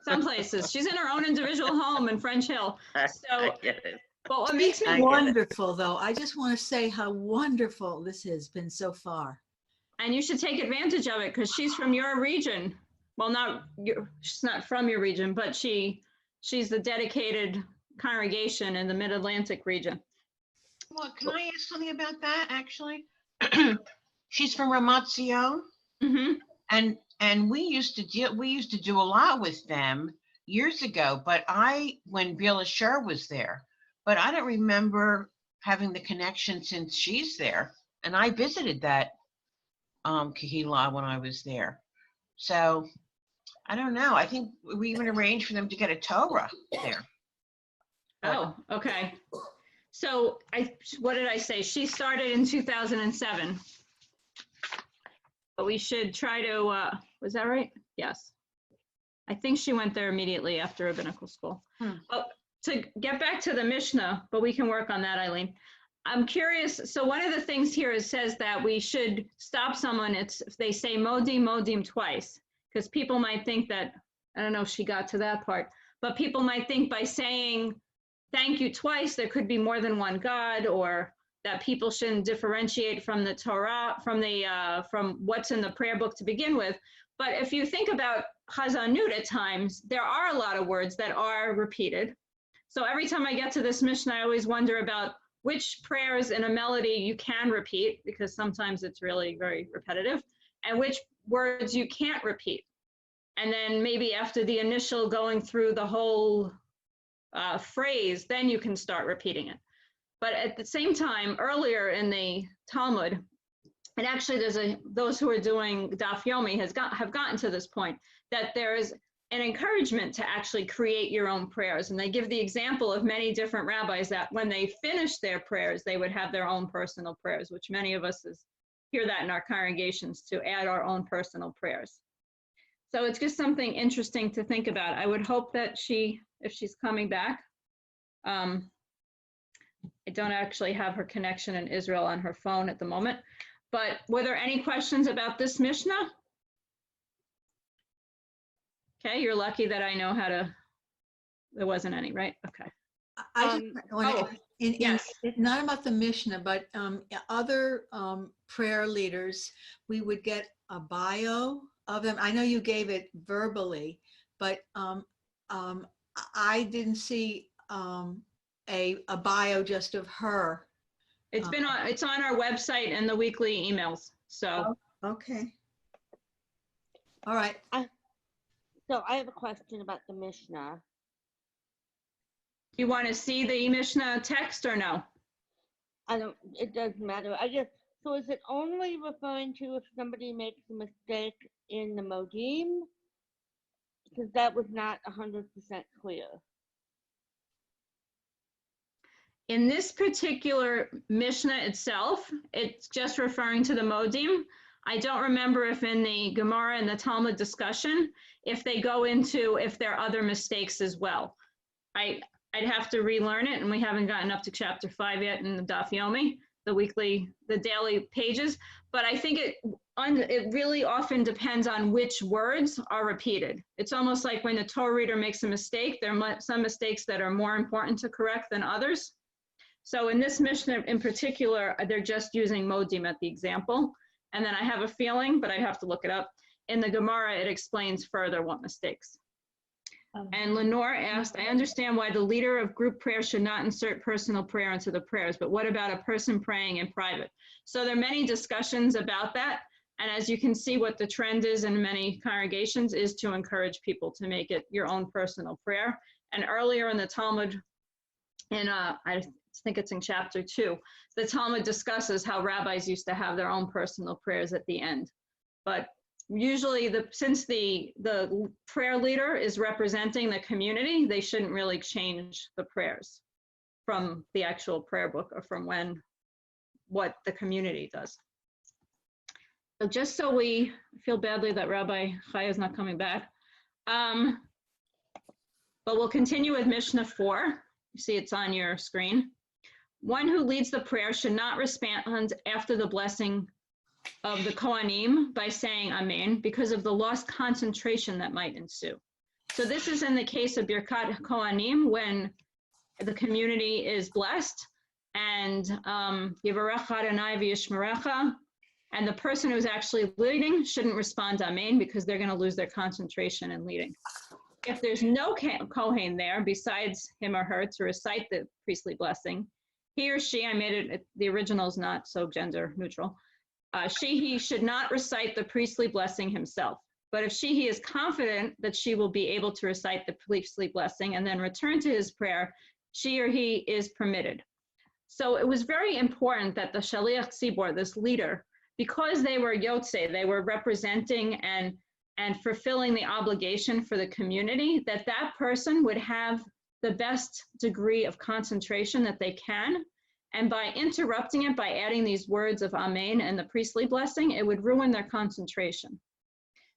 Some places. She's in her own individual home in French Hill. I So, get it. but what makes me I get it. Wonderful, though. I just want to say how wonderful this has been so far. And you should take advantage of it because she's from your region. Well, she's not from your region, but she's the dedicated congregation in the Mid-Atlantic region. Well, can I ask something about that, actually? She's from Ramat Zion, Mm-hmm. and we used to do a lot with them years ago. But when Bila Shur was there, but I don't remember having the connection since she's there. And I visited that Kahila when I was there. So I don't know. I think we even arranged for them to get a Torah there. Oh, okay. So what did I say? She started in 2007. But we should try to, was that right? Yes. I think she went there immediately after rabbinical school. But to get back to the Mishnah, but we can work on that, Eileen. I'm curious. So one of the things here is says that we should stop someone if they say modim twice, because people might think that, I don't know if she got to that part, but people might think by saying thank you twice, there could be more than one God, or that people shouldn't differentiate from the Torah, from what's in the prayer book to begin with. But if you think about Chazanut at times, there are a lot of words that are repeated. So every time I get to this Mishnah, I always wonder about which prayers in a melody you can repeat, because sometimes it's really very repetitive, and which words you can't repeat. And then maybe after the initial going through the whole phrase, then you can start repeating it. But at the same time, earlier in the Talmud, and actually those who are doing Daf Yomi have gotten to this point, that there is an encouragement to actually create your own prayers. And they give the example of many different rabbis that when they finish their prayers, they would have their own personal prayers, which many of us hear that in our congregations, to add our own personal prayers. So it's just something interesting to think about. I would hope that if she's coming back, I don't actually have her connection in Israel on her phone at the moment, but were there any questions about this Mishnah? Okay, you're lucky that I know how to, there wasn't any, right? Okay. I just want to, yes. not about the Mishnah, but other prayer leaders, we would get a bio of them. I know you gave it verbally, but I didn't see a bio just of her. It's on our website and the weekly emails. So. Okay. All right. So I have a question about the Mishnah. You want to see the Mishnah text or no? It doesn't matter. So is it only referring to if somebody makes a mistake in the modim? Because that was not 100% clear. In this particular Mishnah itself, it's just referring to the modim. I don't remember if in the Gemara and the Talmud discussion, if they go into if there are other mistakes as well. I'd have to relearn it, and we haven't gotten up to chapter 5 yet in the Daf Yomi, the daily pages. But I think it really often depends on which words are repeated. It's almost like when the Torah reader makes a mistake, there are some mistakes that are more important to correct than others. So in this Mishnah in particular, they're just using modim at the example. And then I have a feeling, but I have to look it up. In the Gemara, it explains further what mistakes. And Lenore asked, I understand why the leader of group prayer should not insert personal prayer into the prayers, but what about a person praying in private? So there are many discussions about that. And as you can see, what the trend is in many congregations is to encourage people to make it your own personal prayer. And earlier in the Talmud, I think it's in chapter 2, the Talmud discusses how rabbis used to have their own personal prayers at the end. But usually, since the prayer leader is representing the community, they shouldn't really change the prayers from the actual prayer book or from what the community does. So just so we feel badly that Rabbi Chaya is not coming back, but we'll continue with Mishnah 4. You see it's on your screen. One who leads the prayer should not respond after the blessing of the Kohanim by saying Amen because of the lost concentration that might ensue. So this is in the case of Birkat Kohanim when the community is blessed and Yivarecha Adonai v'yishmerecha, and the person who's actually leading shouldn't respond Amen because they're going to lose their concentration in leading. If there's no Kohen there besides him or her to recite the priestly blessing, he or she, I made it, the original is not so gender neutral, he should not recite the priestly blessing himself. But if he is confident that she will be able to recite the priestly blessing and then return to his prayer, she or he is permitted. So it was very important that the Shaliach Tzibor, this leader, because they were Yotze, they were representing and fulfilling the obligation for the community, that person would have the best degree of concentration that they can. And by interrupting it, by adding these words of Amen and the priestly blessing, it would ruin their concentration.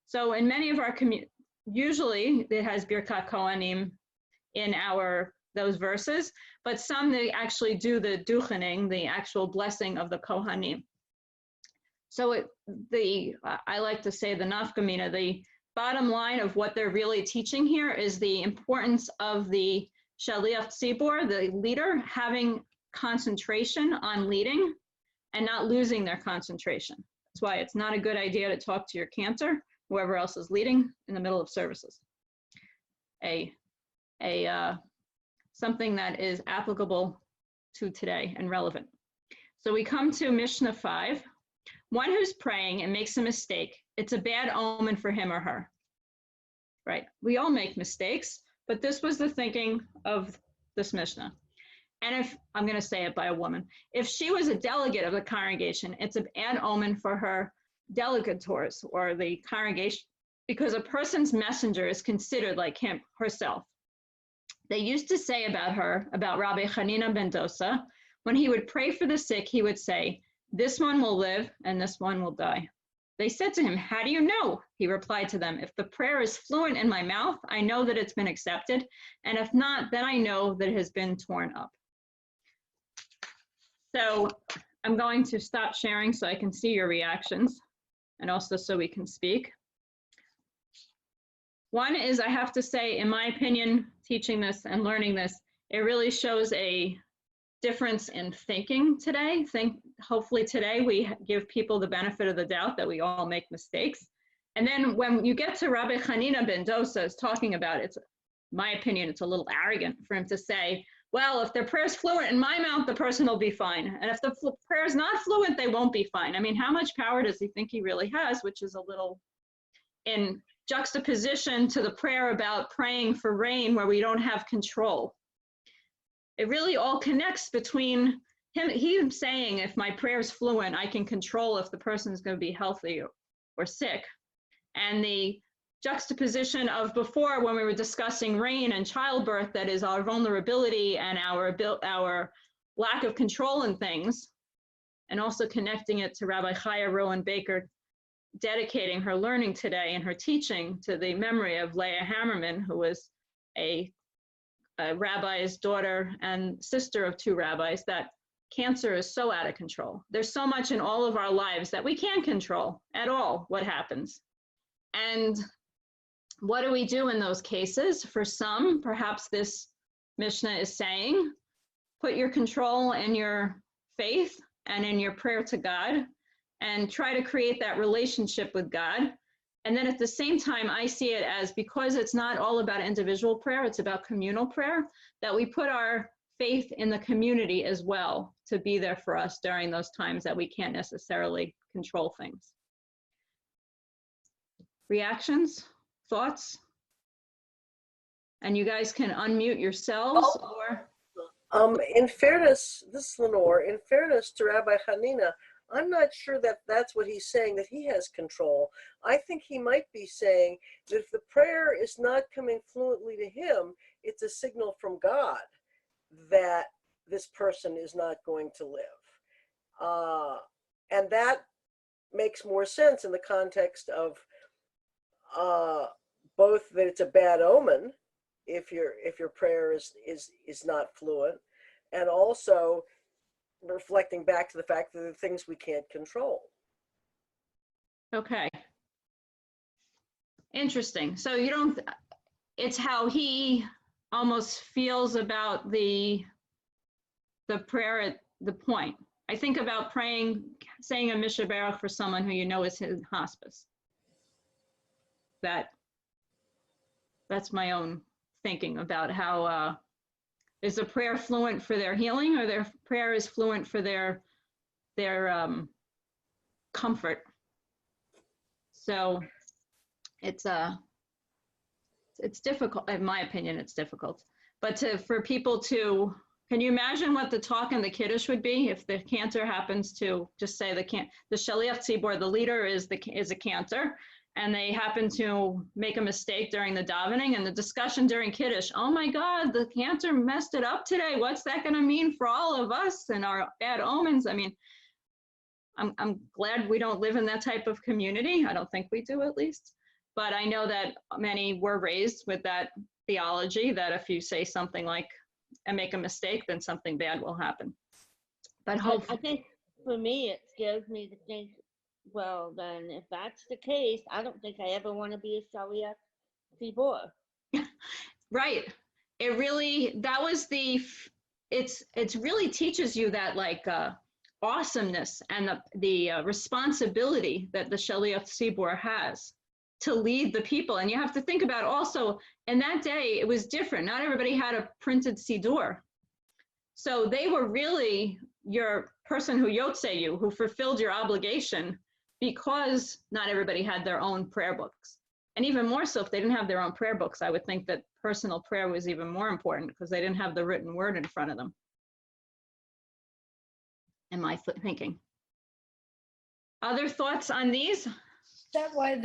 So in many of our usually it has Birkat Kohanim in those verses, but some they actually do the duchening, the actual blessing of the Kohanim. So I like to say the nafkamina, the bottom line of what they're really teaching here is the importance of the Shaliach Tzibor, the leader, having concentration on leading and not losing their concentration. That's why it's not a good idea to talk to your cantor, whoever else is leading, in the middle of services. Something that is applicable to today and relevant. So we come to Mishnah 5. One who's praying and makes a mistake, it's a bad omen for him or her. Right? We all make mistakes, but this was the thinking of this Mishnah. And if, I'm going to say it by a woman, if she was a delegate of the congregation, it's a bad omen for her delegators or the congregation, because a person's messenger is considered like herself. They used to say about Rabbi Hanina ben Dosa, when he would pray for the sick, he would say, "This one will live and this one will die." They said to him, "How do you know?" He replied to them, "If the prayer is fluent in my mouth, I know that it's been accepted. And if not, then I know that it has been torn up." So I'm going to stop sharing so I can see your reactions and also so we can speak. One is, I have to say, in my opinion, teaching this and learning this, it really shows a difference in thinking today. Hopefully today we give people the benefit of the doubt that we all make mistakes. And then when you get to Rabbi Hanina ben Dosa is talking about it, my opinion, it's a little arrogant for him to say, well, if their prayer is fluent in my mouth, the person will be fine. And if the prayer is not fluent, they won't be fine. I mean, how much power does he think he really has, which is a little in juxtaposition to the prayer about praying for rain where we don't have control. It really all connects between him saying, if my prayer is fluent, I can control if the person is going to be healthy or sick. And the juxtaposition of before when we were discussing rain and childbirth, that is our vulnerability and our lack of control in things, and also connecting it to Rabbi Chaya Rowen Baker dedicating her learning today and her teaching to the memory of Leah Hammerman, who was a rabbi's daughter and sister of two rabbis, that cancer is so out of control. There's so much in all of our lives that we can't control at all what happens. And what do we do in those cases? For some, perhaps this Mishnah is saying, put your control in your faith and in your prayer to God and try to create that relationship with God. And then at the same time, I see it as, because it's not all about individual prayer, it's about communal prayer, that we put our faith in the community as well to be there for us during those times that we can't necessarily control things. Reactions, thoughts? And you guys can unmute yourselves or... In fairness, this is Lenore, in fairness to Rabbi Hanina, I'm not sure that that's what he's saying, that he has control. I think he might be saying that if the prayer is not coming fluently to him, it's a signal from God that this person is not going to live. And that makes more sense in the context of both that it's a bad omen if your prayer is not fluent, and also reflecting back to the fact that there are things we can't control. Okay. Interesting. So you don't, it's how he almost feels about the prayer at the point. I think about praying, saying a Mishnah Baruch for someone who you know is in hospice. That's my own thinking about how, is the prayer fluent for their healing, or their prayer is fluent for their comfort. So it's difficult, in my opinion, it's difficult. But for people to, can you imagine what the talk in the Kiddush would be if the cantor happens to just say the Shaliach Tzibor, the leader is a cantor, and they happen to make a mistake during the davening and the discussion during Kiddush. Oh my God, the cantor messed it up today. What's that going to mean for all of us and our bad omens? I mean, I'm glad we don't live in that type of community. I don't think we do, at least. But I know that many were raised with that theology that if you say something like and make a mistake, then something bad will happen. But hopefully, I think for me, it scares me to think, well, then if that's the case, I don't think I ever want to be a Shaliach Tzibor. right. It really, that was it's really teaches you that like awesomeness and the responsibility that the Shaliach Tzibor has to lead the people. And you have to think about also, in that day, it was different. Not everybody had a printed Siddur. So they were really your person who yotze you, who fulfilled your obligation, because not everybody had their own prayer books. And even more so, if they didn't have their own prayer books, I would think that personal prayer was even more important because they didn't have the written word in front of them. In my thinking. Other thoughts on these? Is that why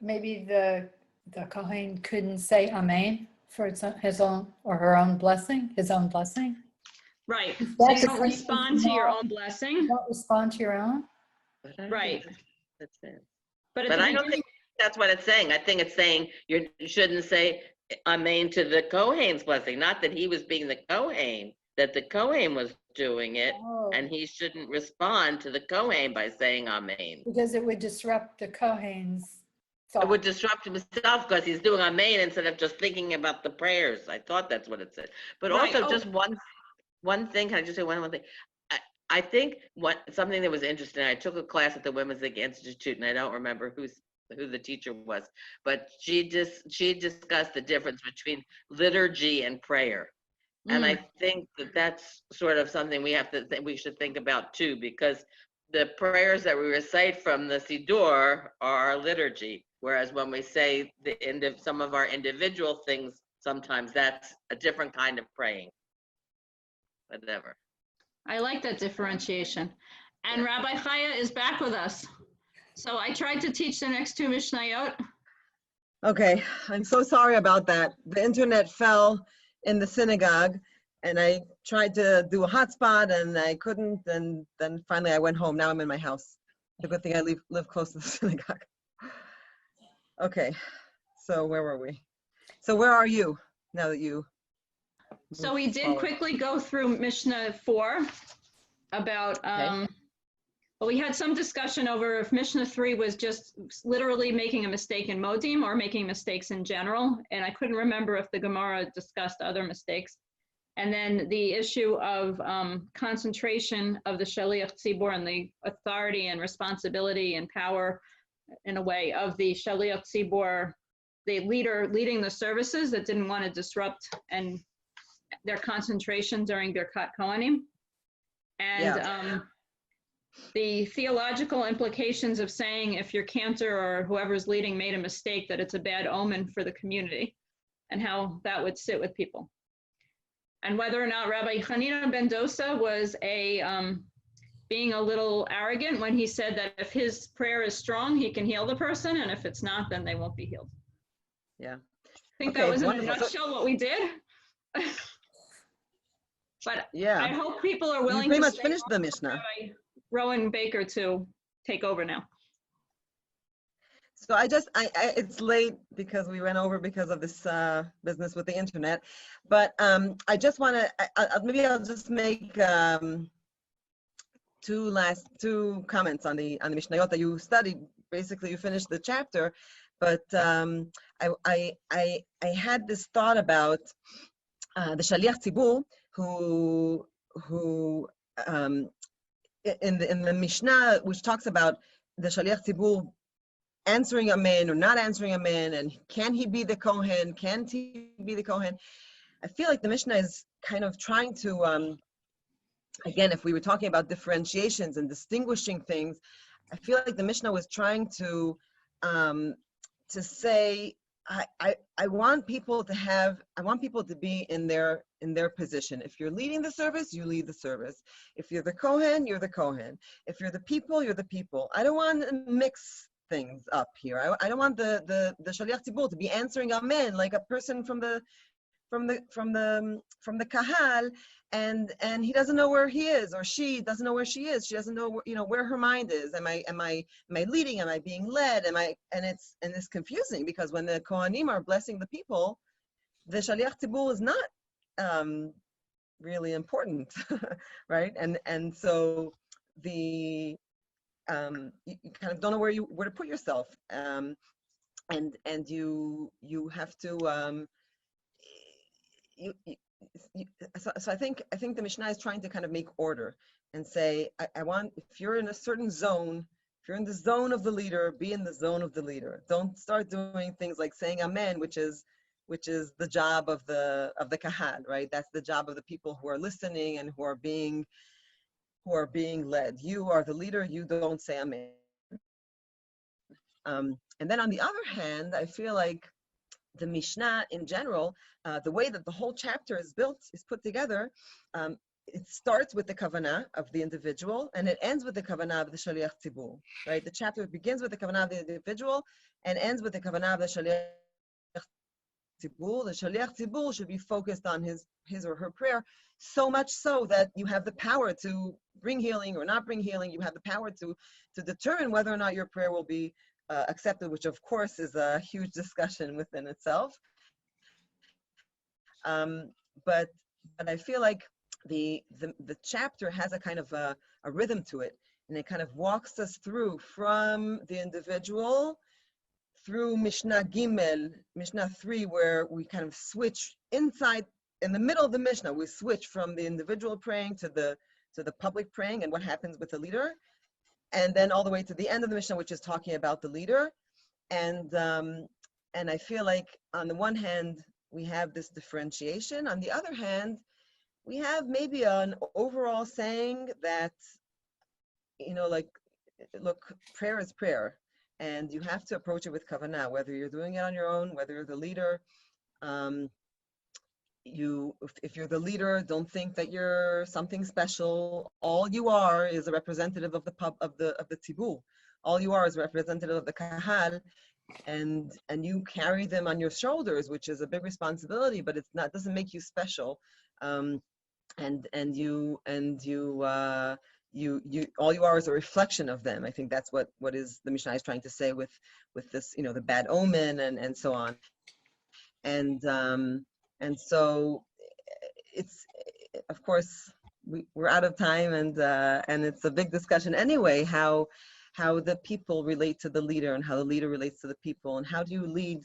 maybe the Kohen couldn't say Amen for his own or her own blessing, his own blessing? Right. So That's you don't respond to your own blessing. You don't respond to your own? Right. That's it. But I don't think that's what it's saying. I think it's saying you shouldn't say Amen to the Kohen's blessing. Not that he was being the Kohen, that the Kohen was doing it, and he shouldn't respond to the Kohen by saying Amen. Because it would disrupt the Kohen's thought. It would disrupt himself because he's doing Amen instead of just thinking about the prayers. I thought that's what it said. But Right. also just one thing, can I just say one thing? I think something that was interesting, I took a class at the Women's League Institute, and I don't remember who the teacher was, but she discussed the difference between liturgy and prayer. And I think that's sort of something we should think about too, because the prayers that we recite from the Siddur are our liturgy, whereas when we say the end of some of our individual things, sometimes that's a different kind of praying. Whatever. I like that differentiation. And Rabbi Chaya is back with us. So I tried to teach the next two Mishnayot. Okay, I'm so sorry about that. The internet fell in the synagogue, and I tried to do a hotspot, and I couldn't, and then finally I went home. Now I'm in my house. The good thing I live close to the synagogue. Okay, so where were we? So where are you now that you? So we did quickly go through Mishnah 4 about, well, we had some discussion over if Mishnah 3 was just literally making a mistake in Modim or making mistakes in general. And I couldn't remember if the Gemara discussed other mistakes. And then the issue of concentration of the Shaliach Tzibor and the authority and responsibility and power, in a way, of the Shaliach Tzibor, the leader leading the services that didn't want to disrupt and their concentration during Birkat Kohanim. And the theological implications of saying if your cantor or whoever's leading made a mistake, that it's a bad omen for the community, and how that would sit with people. And whether or not Rabbi Hanina ben Dosa was being a little arrogant when he said that if his prayer is strong, he can heal the person, and if it's not, then they won't be healed. Yeah. I think that was in a nutshell what we did. But yeah, I hope people are willing to pretty much finished the Mishnah. Rabbi Rowen Baker to take over now. So it's late because we went over because of this business with the internet, but I just want to, maybe I'll just make two comments on the Mishnayot that you studied. Basically, you finished the chapter, but I had this thought about the Shaliach Tzibur who in the Mishnah, which talks about the Shaliach Tzibur answering Amen or not answering Amen, and can he be the Kohen, can't he be the Kohen? I feel like the Mishnah is kind of trying to again, if we were talking about differentiations and distinguishing things, I feel like the Mishnah was trying to say, I want people to be in their position. If you're leading the service, you lead the service. If you're the Kohen, you're the Kohen. If you're the people, you're the people. I don't want to mix things up here. I don't want the Shaliach Tzibur to be answering Amen like a person from the kahal, and he doesn't know where he is, or she doesn't know where she is. She doesn't know, where her mind is. Am I leading? Am I being led? And it's confusing, because when the Kohanim are blessing the people, the Shaliach Tzibur is not really important, right? And so you kind of don't know where to put yourself, and you have to. So I think the Mishnah is trying to kind of make order and say, I want, if you're in a certain zone, if you're in the zone of the leader, be in the zone of the leader. Don't start doing things like saying Amen, which is the job of the kahal, right? That's the job of the people who are listening and who are being led. You are the leader. You don't say Amen. And then on the other hand, I feel like the Mishnah in general, the way that the whole chapter is put together, it starts with the kavanah of the individual and it ends with the kavanah of the Shaliach Tzibur, right? The chapter begins with the kavanah of the individual and ends with the kavanah of the Shaliach Tzibur. The Shaliach Tzibur should be focused on his or her prayer, so much so that you have the power to bring healing or not bring healing. You have the power to determine whether or not your prayer will be accepted, which of course is a huge discussion within itself. But I feel like the chapter has a kind of a rhythm to it, and it kind of walks us through from the individual through Mishnah Gimel, Mishnah 3, where we kind of switch in the middle of the Mishnah, we switch from the individual praying to the public praying and what happens with the leader. And then all the way to the end of the Mishnah, which is talking about the leader. And I feel like on the one hand, we have this differentiation. On the other hand, we have maybe an overall saying that, like, look, prayer is prayer. And you have to approach it with kavanah, whether you're doing it on your own, whether you're the leader. If you're the leader, don't think that you're something special. All you are is a representative of the tzibur. All you are is a representative of the kahal, and you carry them on your shoulders, which is a big responsibility, but doesn't make you special. And you all you are is a reflection of them. I think that's what is the Mishnah is trying to say with this, the bad omen and so on. And so it's, of course, we're out of time, and it's a big discussion anyway, how the people relate to the leader and how the leader relates to the people, and how do you lead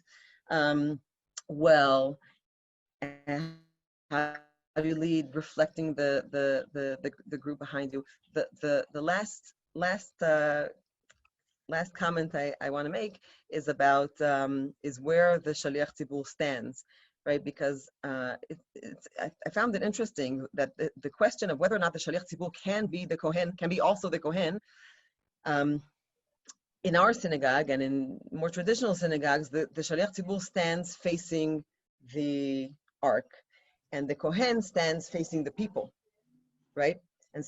well, and how do you lead reflecting the group behind you. The last comment I want to make is about is where the Shaliach Tzibur stands. Right, because I found it interesting that the question of whether or not the Shaliach Tzibur can be also the Kohen. In our synagogue and in more traditional synagogues, the Shaliach Tzibur stands facing the ark, and the Kohen stands facing the people, right? And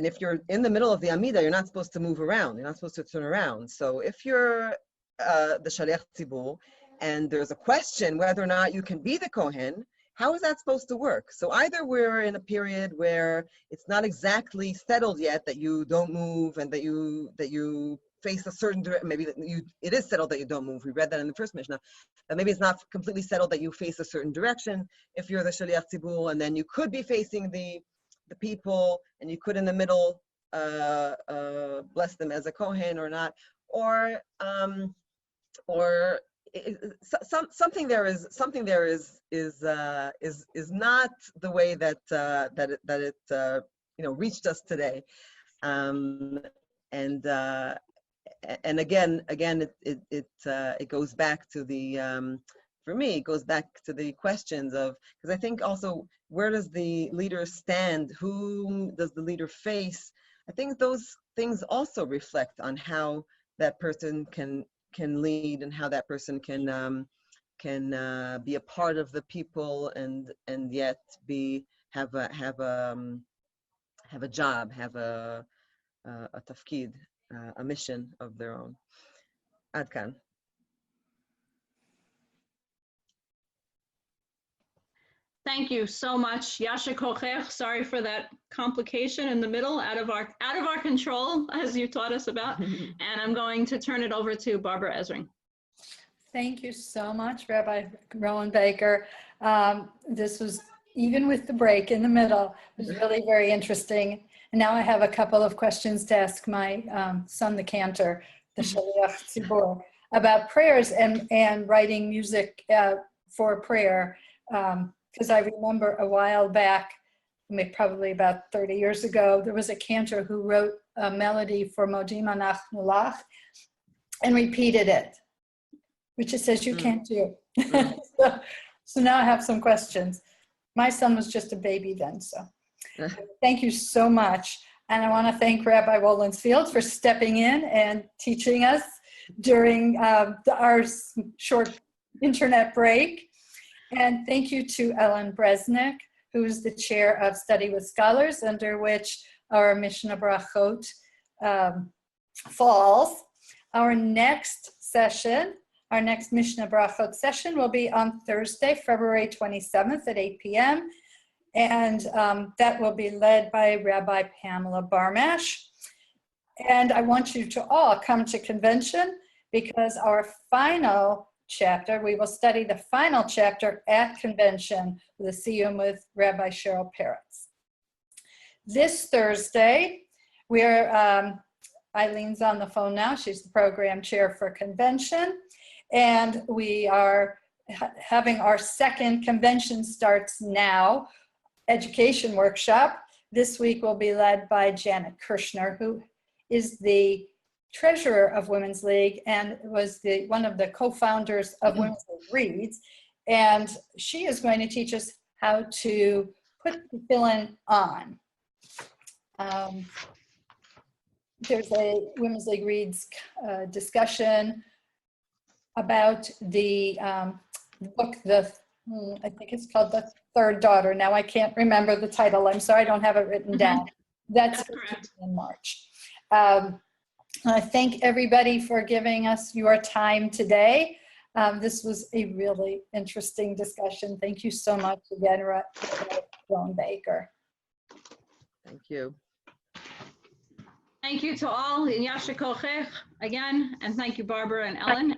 if you're in the middle of the Amidah, you're not supposed to move around. You're not supposed to turn around. So if you're the Shaliach Tzibur, and there's a question whether or not you can be the Kohen, how is that supposed to work? So either we're in a period where it's not exactly settled yet that you don't move and that you face a certain direction. Maybe it is settled that you don't move. We read that in the first Mishnah. But maybe it's not completely settled that you face a certain direction if you're the Shaliach Tzibur, and then you could be facing the people, and you could in the middle bless them as a Kohen or not, or something there is not the way that it reached us today, and again it goes back to the for me, it goes back to the questions of, because I think also, where does the leader stand? Whom does the leader face? I think those things also reflect on how that person can lead, and how that person can be a part of the people, and yet have a job, have a tafkid, a mission of their own. Ad kan. Thank you so much. Yasha kochech. Sorry for that complication in the middle, out of our control, as you taught us about. And I'm going to turn it over to Barbara Ezring. Thank you so much, Rabbi Rowan Baker. This was, even with the break in the middle, was really very interesting. And now I have a couple of questions to ask my son, the cantor, the Shaliach Tzibor, about prayers and writing music for prayer. Because I remember a while back, probably about 30 years ago, there was a cantor who wrote a melody for Modim Anachnu Lach and repeated it, which it says you can't do. So now I have some questions. My son was just a baby then, so thank you so much. And I want to thank Rabbi Wolensfield for stepping in and teaching us during our short internet break. And thank you to Ellen Bresnick, who is the chair of Study with Scholars, under which our Mishnah Brachot falls. Our next session, our next Mishnah Brachot session will be on Thursday, February 27th at 8 p.m. And that will be led by Rabbi Pamela Barmash. And I want you to all come to convention, because our final chapter, we will study the final chapter at convention with a siyum with Rabbi Cheryl Peretz. This Thursday, Eileen's on the phone now. She's the program chair for convention. And we are having our second Convention Starts Now education workshop. This week will be led by Janet Kirshner, who is the treasurer of Women's League and was one of the co-founders of Women's League Reads. And she is going to teach us how to put the fill-in on. There's a Women's League Reads discussion about the book, I think it's called The Third Daughter. Now I can't remember the title. I'm sorry, I don't have it written down. That's in March. I thank everybody for giving us your time today. This was a really interesting discussion. Thank you so much again, Rowan Baker. Thank you. Thank you to all in Yasha kochech again, and thank you, Barbara and Ellen.